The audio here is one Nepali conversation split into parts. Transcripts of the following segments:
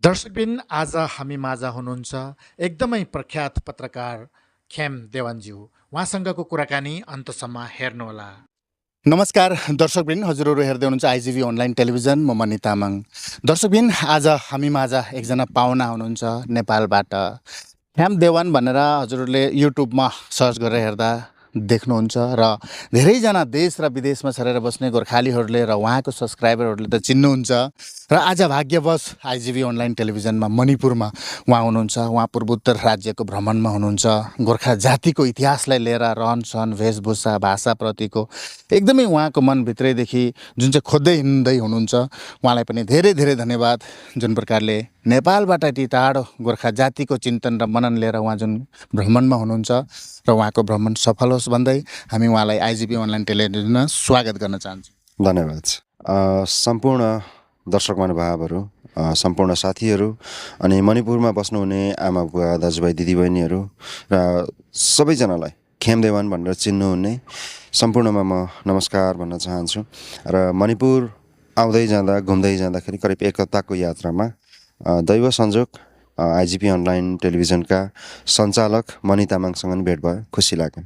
दर्शकबिन आज हामी माझ हुनुहुन्छ एकदमै प्रख्यात पत्रकार खेम देवानज्यू। उहाँसँगको कुराकानी अन्तसम्म हेर्नुहोला। नमस्कार दर्शकबिन, हजुरहरू हेर्दै हुनुहुन्छ आइजिभी अनलाइन टेलिभिजन। म मनी तामाङ। दर्शकबिन, आज हामी माझ एकजना पाहुना हुनुहुन्छ नेपालबाट। खेम देवान भनेर हजुरहरूले युट्युबमा सर्च गरेर हेर्दा देख्नुहुन्छ र धेरैजना देश र विदेशमा छरेर बस्ने गोर्खालीहरूले र उहाँको सब्सक्राइबरहरूले त चिन्नुहुन्छ। र आज भाग्यवश आइजिभी अनलाइन टेलिभिजनमा मणिपुरमा उहाँ हुनुहुन्छ। उहाँ पूर्वोत्तर राज्यको भ्रमणमा हुनुहुन्छ। गोर्खा जातिको इतिहासलाई लिएर रहनसहन, वेशभूषा, भाषाप्रतिको एकदमै उहाँको मनभित्रैदेखि जुन चाहिँ खोज्दै हिँड्दै हुनुहुन्छ। उहाँलाई पनि धेरै धेरै धन्यवाद। जुन प्रकारले नेपालबाट यति टाढो गोर्खा जातिको चिन्तन र मनन लिएर उहाँ जुन भ्रमणमा हुनुहुन्छ र उहाँको भ्रमण सफल होस् भन्दै हामी उहाँलाई आइजिभी अनलाइन टेलिभिजनमा स्वागत गर्न चाहन्छौँ। धन्यवाद। सम्पूर्ण दर्शक महानुभावहरू, सम्पूर्ण साथीहरू अनि मणिपुरमा बस्नुहुने आमा बुवा, दाजुभाइ, दिदीबहिनीहरू र सबैजनालाई खेम देवान भनेर चिन्नुहुने सम्पूर्णमा म नमस्कार भन्न चाहन्छु। र मणिपुर आउँदै जाँदा, घुम्दै जाँदाखेरि करिब एक हप्ताको यात्रामा दैव संयोग आइजिभी अनलाइन टेलिभिजनका सञ्चालक मणि तामाङसँग नि भेट भयो। खुसी लाग्यो।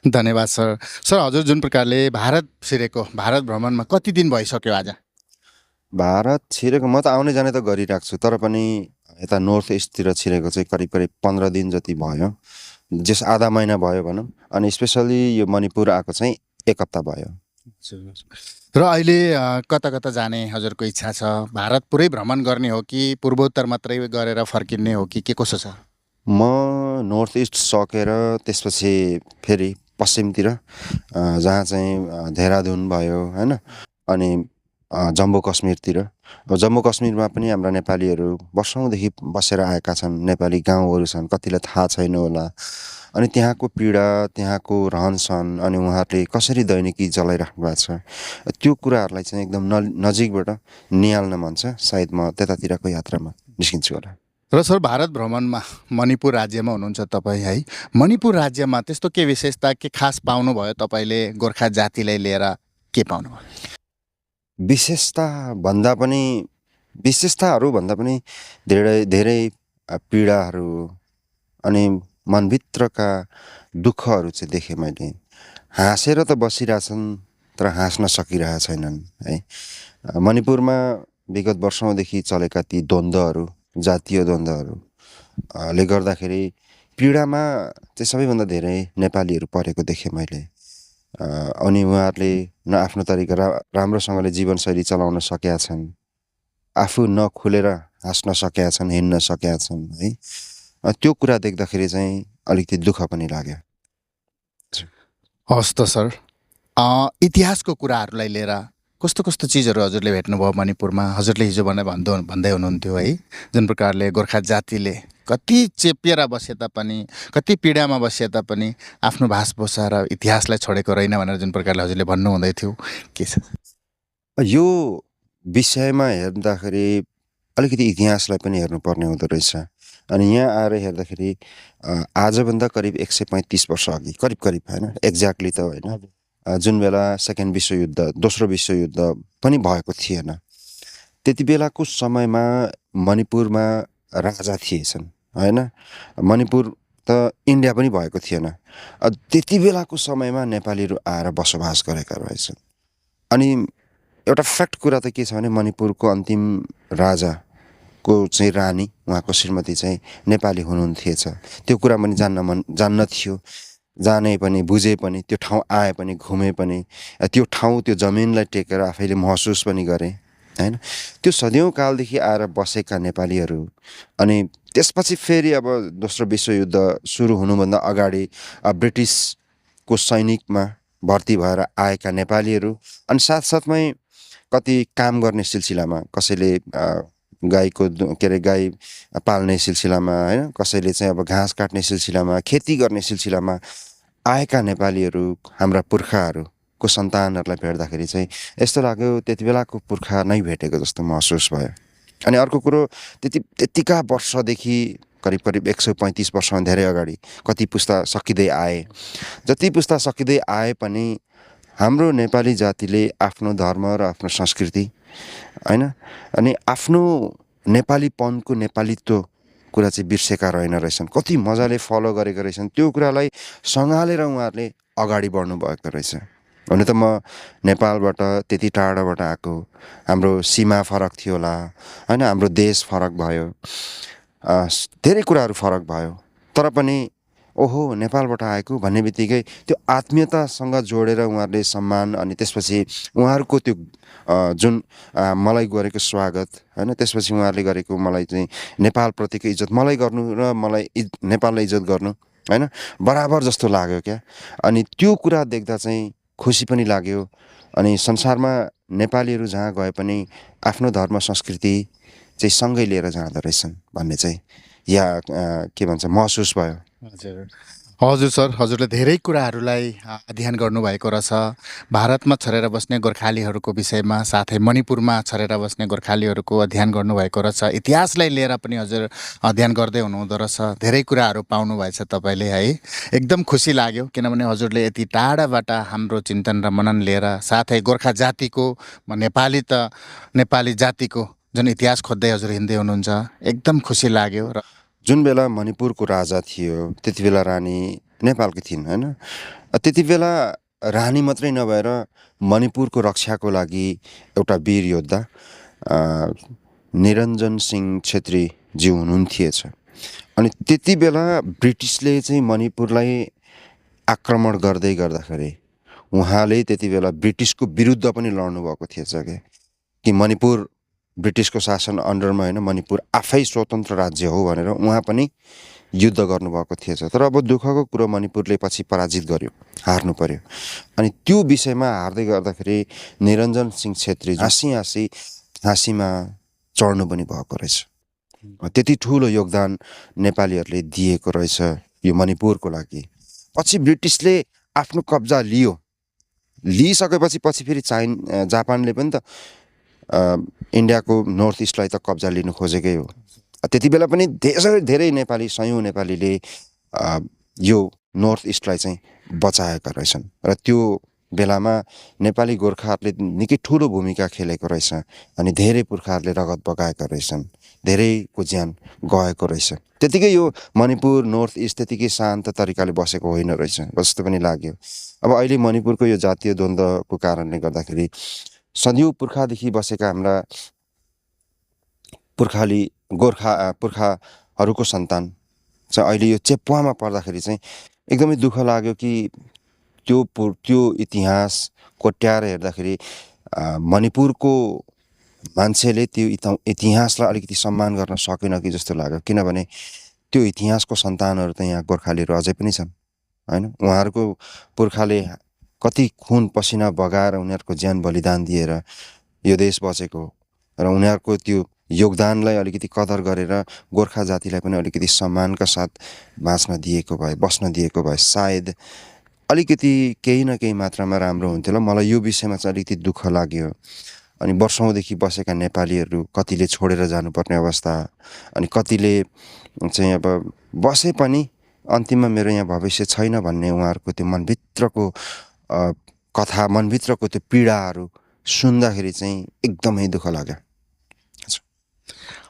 धन्यवाद सर। सर, हजुर जुन प्रकारले भारत छिरेको, भारत भ्रमणमा कति दिन भइसक्यो आज? भारत छिरेको म त आउने जाने त गरिरहेको छु, तर पनि यता नर्थ इस्टतिर छिरेको चाहिँ करिब करिब 15 दिन जति भयो, जस आधा महिना भयो भनौँ। अनि स्पेसली यो मणिपुर आएको चाहिँ एक हप्ता भयो। र अहिले कता कता जाने हजुरको इच्छा छ? भारत पुरै भ्रमण गर्ने हो कि पूर्वोत्तर मात्रै गरेर फर्किने हो कि के कसो छ? म नर्थ इस्ट सकेर त्यसपछि फेरि पश्चिमतिर, जहाँ चाहिँ देहरादुन भयो होइन, अनि जम्मू कश्मीरतिर। जम्मू कश्मीरमा पनि हाम्रा नेपालीहरू वर्षौँदेखि बसेर आएका छन्। नेपाली गाउँहरू छन्, कतिलाई थाहा छैन होला। अनि त्यहाँको पीडा, त्यहाँको रहनसहन, अनि उहाँहरूले कसरी दैनिकी चलाइराख्नु भएको छ, त्यो कुराहरूलाई चाहिँ एकदम नजिकबाट निहाल्न मन छ। सायद म त्यतातिरको यात्रामा निस्किन्छु होला। र सर, भारत भ्रमणमा मणिपुर राज्यमा हुनुहुन्छ तपाईँ है। मणिपुर राज्यमा त्यस्तो के विशेषता, के खास पाउनुभयो तपाईँले? गोर्खा जातिलाई लिएर के पाउनुभयो? विशेषताहरू भन्दा पनि धेरै धेरै पीडाहरू अनि मनभित्रका दुःखहरू चाहिँ देखेँ मैले। हाँसेर त बसिरहेछन् तर हाँस्न सकिरहेका छैनन् है। मणिपुरमा विगत वर्षौँदेखि चलेका ती द्वन्द्वहरू, जातीय द्वन्द्वहरूले गर्दाखेरि पीडामा चाहिँ सबैभन्दा धेरै नेपालीहरू परेको देखेँ मैले। अनि उहाँहरूले न आफ्नो तरिका राम्रोसँगले जीवनशैली चलाउन सकेका छन्, आफू नखुलेर हाँस्न सकेका छन्, हिँड्न सकेका छन् है। त्यो कुरा देख्दाखेरि चाहिँ अलिकति दुःख पनि लाग्यो। हस् त सर, इतिहासको कुराहरूलाई लिएर कस्तो कस्तो चिजहरू हजुरले भेट्नुभयो मणिपुरमा? हजुरले हिजो भन्दै हुनुहुन्थ्यो है, जुन प्रकारले गोर्खा जातिले कति चेपिएर बसे तापनि, कति पीडामा बसे तापनि आफ्नो भाषभूषा र इतिहासलाई छोडेको रहेन भनेर जुन प्रकारले हजुरले भन्नुहुँदै थियो, के छ? यो विषयमा हेर्दाखेरि अलिकति इतिहासलाई पनि हेर्नुपर्ने हुँदो रहेछ। अनि यहाँ आएर हेर्दाखेरि आजभन्दा करिब 135 वर्ष अघि, करिब होइन, एक्ज्याक्टली त होइन, जुन बेला सेकेन्ड विश्वयुद्ध, दोस्रो विश्वयुद्ध पनि भएको थिएन, त्यति बेलाको समयमा मणिपुरमा राजा थिएछन् होइन। मणिपुर त इन्डिया पनि भएको थिएन। त्यति बेलाको समयमा नेपालीहरू आएर बसोबास गरेका रहेछन्। अनि एउटा फ्याक्ट कुरा त के छ भने मणिपुरको अन्तिम राजाको चाहिँ रानी, उहाँको श्रीमती चाहिँ नेपाली हुनुहुन्थेछ। त्यो कुरा पनि जान्न थियो, जाने पनि, बुझे पनि, त्यो ठाउँ आए पनि, घुमे पनि, त्यो ठाउँ, त्यो जमिनलाई टेकेर आफैले महसुस पनि गरे होइन। त्यो सदियौँ कालदेखि आएर बसेका नेपालीहरू, अनि त्यसपछि फेरि अब दोस्रो विश्वयुद्ध सुरु हुनुभन्दा अगाडि ब्रिटिसको सैनिकमा भर्ती भएर आएका नेपालीहरू, अनि साथसाथमै कति काम गर्ने सिलसिलामा, कसैले गाई पाल्ने सिलसिलामा होइन, कसैले चाहिँ अब घाँस काट्ने सिलसिलामा, खेती गर्ने सिलसिलामा आएका नेपालीहरू, हाम्रा पुर्खाहरूको सन्तानहरूलाई भेट्दाखेरि चाहिँ यस्तो लाग्यो त्यति बेलाको पुर्खा नै भेटेको जस्तो महसुस भयो। अनि अर्को कुरो, त्यतिका वर्षदेखि करिब 135 वर्षमा धेरै अगाडि कति पुस्ता सकिँदै आए, जति पुस्ता सकिँदै आए पनि हाम्रो नेपाली जातिले आफ्नो धर्म र आफ्नो संस्कृति होइन, अनि आफ्नो नेपालीपनको नेपालीत्व कुरा चाहिँ बिर्सेका रहेन रहेछन्, कति मजाले फलो गरेका रहेछन्। त्यो कुरालाई सँगालेर उहाँहरूले अगाडि बढ्नु भएको रहेछ। हुन त म नेपालबाट त्यति टाढाबाट आएको, हाम्रो सीमा फरक थियो होला होइन, हाम्रो देश फरक भयो, धेरै कुराहरू फरक भयो, तर पनि ओहो नेपालबाट आएको भन्ने बित्तिकै त्यो आत्मीयतासँग जोडेर उहाँहरूले सम्मान अनि त्यसपछि उहाँहरूको त्यो जुन मलाई गरेको स्वागत होइन, त्यसपछि उहाँहरूले गरेको मलाई चाहिँ नेपालप्रतिको इज्जत मलाई गर्नु र मलाई नेपाललाई इज्जत गर्नु होइन बराबर जस्तो लाग्यो क्या। अनि त्यो कुरा देख्दा चाहिँ खुसी पनि लाग्यो। अनि संसारमा नेपालीहरू जहाँ गए पनि आफ्नो धर्म संस्कृति चाहिँ सँगै लिएर जाँदो रहेछन् भन्ने चाहिँ के भन्छ महसुस भयो। हजुर हजुर सर, हजुरले धेरै कुराहरूलाई अध्ययन गर्नुभएको रहेछ। भारतमा छरेर बस्ने गोर्खालीहरूको विषयमा, साथै मणिपुरमा छरेर बस्ने गोर्खालीहरूको अध्ययन गर्नुभएको रहेछ। इतिहासलाई लिएर पनि हजुर अध्ययन गर्दै हुनुहुँदो रहेछ। धेरै कुराहरू पाउनुभएछ तपाईँले है। एकदम खुसी लाग्यो, किनभने हजुरले यति टाढाबाट हाम्रो चिन्तन र मनन लिएर, साथै गोर्खा जातिको नेपाली जातिको जुन इतिहास खोज्दै हजुर हिँड्दै हुनुहुन्छ, एकदम खुसी लाग्यो। र जुन बेला मणिपुरको राजा थियो त्यति बेला रानी नेपालकी थिइन् होइन। त्यति बेला रानी मात्रै नभएर मणिपुरको रक्षाको लागि एउटा वीर योद्धा निरञ्जन सिंह छेत्रीज्यू हुनुहुन्थेछ। अनि त्यति बेला ब्रिटिसले चाहिँ मणिपुरलाई आक्रमण गर्दै गर्दाखेरि उहाँले त्यति बेला ब्रिटिसको विरुद्ध पनि लड्नु भएको थिएछ कि मणिपुर ब्रिटिसको शासन अन्डरमा होइन, मणिपुर आफै स्वतन्त्र राज्य हो भनेर उहाँ पनि युद्ध गर्नुभएको थिएछ। तर अब दुःखको कुरो मणिपुरले पछि पराजित गर्यो, हार्नु पर्यो। अनि त्यो विषयमा हार्दै गर्दाखेरि निरञ्जन सिंह छेत्री हाँसीमा चढ्नु पनि भएको रहेछ। त्यति ठुलो योगदान नेपालीहरूले दिएको रहेछ यो मणिपुरको लागि। पछि ब्रिटिसले आफ्नो कब्जा लिइसकेपछि फेरि जापानले पनि त इन्डियाको नर्थ इस्टलाई त कब्जा लिनु खोजेकै हो। त्यति बेला पनि धेरै नेपाली, सयौँ नेपालीले यो नर्थ इस्टलाई चाहिँ बचाएका रहेछन्। र त्यो बेलामा नेपाली गोर्खाहरूले निकै ठुलो भूमिका खेलेको रहेछ। अनि धेरै पुर्खाहरूले रगत बगाएका रहेछन्, धेरैको ज्यान गएको रहेछ। त्यतिकै यो मणिपुर नर्थ इस्ट त्यतिकै शान्त तरिकाले बसेको होइन रहेछ जस्तो पनि लाग्यो। अब अहिले मणिपुरको यो जातीय द्वन्द्वको कारणले गर्दाखेरि सदियौँ पुर्खादेखि बसेका हाम्रा पुर्खाहरूको सन्तान चाहिँ अहिले यो चेप्वामा पर्दाखेरि चाहिँ एकदमै दुःख लाग्यो कि त्यो इतिहास कोट्याएर हेर्दाखेरि मणिपुरको मान्छेले त्यो इतिहासलाई अलिकति सम्मान गर्न सकेन कि जस्तो लाग्यो। किनभने त्यो इतिहासको सन्तानहरू त यहाँ गोर्खालीहरू अझै पनि छन् होइन। उहाँहरूको पुर्खाले कति खुन पसिना बगाएर उनीहरूको ज्यान बलिदान दिएर यो देश बचेको, र उनीहरूको त्यो योगदानलाई अलिकति कदर गरेर गोर्खा जातिलाई पनि अलिकति सम्मानका साथ बस्न दिएको भए सायद अलिकति केही न केही मात्रामा राम्रो हुन्थ्यो होला। मलाई यो विषयमा चाहिँ अलिकति दुःख लाग्यो। अनि वर्षौँदेखि बसेका नेपालीहरू कतिले छोडेर जानुपर्ने अवस्था, अनि कतिले चाहिँ अब बसे पनि अन्तिममा मेरो यहाँ भविष्य छैन भन्ने उहाँहरूको त्यो मनभित्रको कथा, मनभित्रको त्यो पीडाहरू सुन्दाखेरि चाहिँ एकदमै दुःख लाग्यो।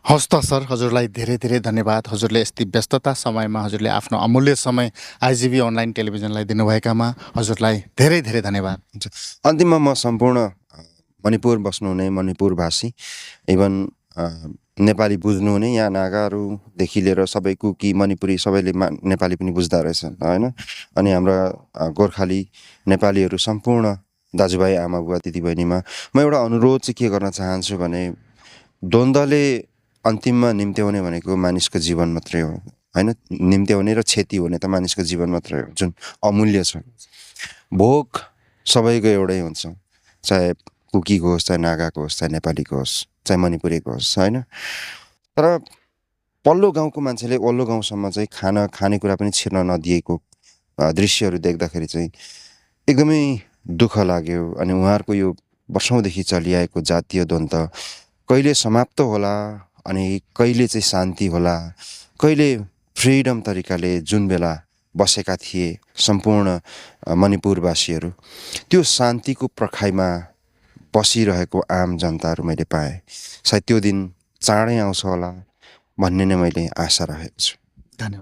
हस् त सर, हजुरलाई धेरै धेरै धन्यवाद। हजुरले यस्तै व्यस्तता समयमा हजुरले आफ्नो अमूल्य समय आइजिबी अनलाइन टेलिभिजनलाई दिनुभएकामा हजुरलाई धेरै धेरै धन्यवाद। अन्तिममा म सम्पूर्ण मणिपुर बस्नुहुने मणिपुरवासी, इभन नेपाली बुझ्नुहुने यहाँ नागाहरूदेखि लिएर सबै कुकी मणिपुरी सबैले नेपाली पनि बुझ्दा रहेछन् होइन। अनि हाम्रा गोर्खाली नेपालीहरू सम्पूर्ण दाजुभाइ, आमा बुवा, दिदीबहिनीमा म एउटा अनुरोध चाहिँ के गर्न चाहन्छु भने, द्वन्द्वले अन्तिममा निम्त्याउने भनेको मानिसको जीवन मात्रै हो होइन। निम्त्याउने र क्षति हुने त मानिसको जीवन मात्रै हो जुन अमूल्य छ। भोग सबैको एउटै हुन्छ, चाहे कुकीको होस्, चाहे नागाको होस्, चाहे नेपालीको होस्, चाहे मणिपुरीको होस् होइन। तर पल्लो गाउँको मान्छेले ओल्लो गाउँसम्म चाहिँ खानेकुरा पनि छिर्न नदिएको दृश्यहरू देख्दाखेरि चाहिँ एकदमै दुःख लाग्यो। अनि उहाँहरूको यो वर्षौँदेखि चलिआएको जातीय द्वन्द्व कहिले समाप्त होला, अनि कहिले चाहिँ शान्ति होला, कहिले फ्रिडम तरिकाले जुन बेला बसेका थिए सम्पूर्ण मणिपुरवासीहरू, त्यो शान्तिको पर्खाइमा बसिरहेको आम जनताहरू मैले पाएँ। सायद त्यो दिन चाँडै आउँछ होला भन्ने नै मैले आशा राखेको छु।